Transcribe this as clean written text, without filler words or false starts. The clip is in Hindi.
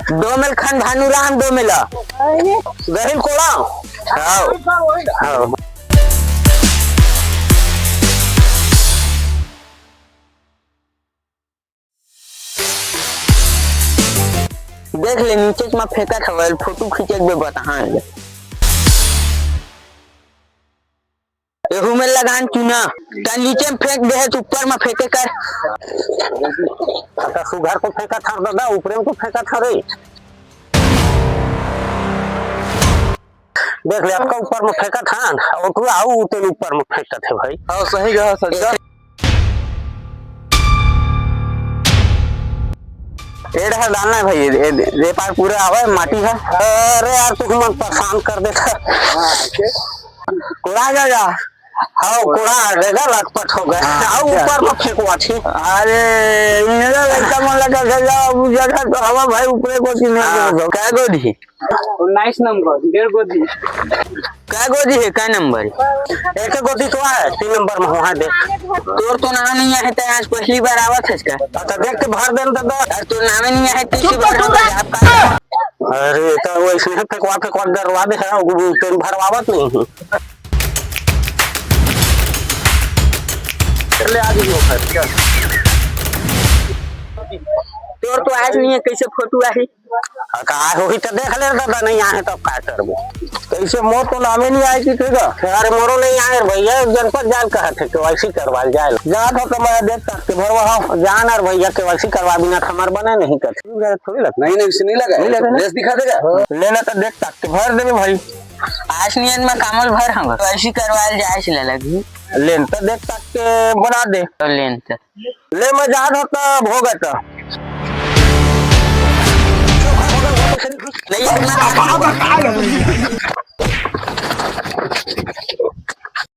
दो मिल खान भानु राम दो मिला गहिल कोड़ा हाँ देख ले नीचे में फेंका था फोटो खींचे के बता एहू में लगान चुना ता नीचे में फेंक दे तो ऊपर में फेंके कर सुगर को फेंका था दादा ऊपर को फेंका था रे देख ले आपका ऊपर में फेंका था और तू आओ तो ऊपर में फेंका थे भाई हाँ सही जगह सज्जा एड है डालना है भाई ये पार पूरा आवे माटी है अरे यार तू मन परेशान कर देता कोड़ा जा हाँ कोड़ा देगा लटपट हो गया आओ ऊपर में फेंकवा थी अरे मेरा लड़का मन लगा जाओ जगह तो हवा भाई ऊपर को सी नहीं क्या गोदी 19 नंबर 1.5 गोदी क्या गोदी है क्या नंबर एक गोदी तो है 3 नंबर में वहां दे तोर तो नाम नहीं है तो आज पहली बार आवत है इसका तो देख के भर देन तो तोर नाम नहीं है तीसरी बार आपका अरे तो वो इसने फेंकवा डरवा दे है तेन भरवावत नहीं ले आ गई फिर क्या तोर तो आज नहीं है कैसे फोटो आई का होई तो देख ले दादा नहीं आए तब का करबो कैसे मोर तो नामे नहीं आई की ठीक है अरे मोरो नहीं आए भैया जनपद जाल कहा थे केवाईसी करवाल जाए जा तो मैं देख सकते भरवा जान और भैया केवाईसी करवा बिना खमर बने नहीं कर थोड़ी लग नहीं इसे नहीं लगा ड्रेस दिखा देगा लेना तो देख सकते भर देबे भाई आसनियन में कामल भर हम केवाईसी करवाल जाए से लगी लेन तो देख सकते बना दे तो लेन तो ले मैं जा तो भोगत नहीं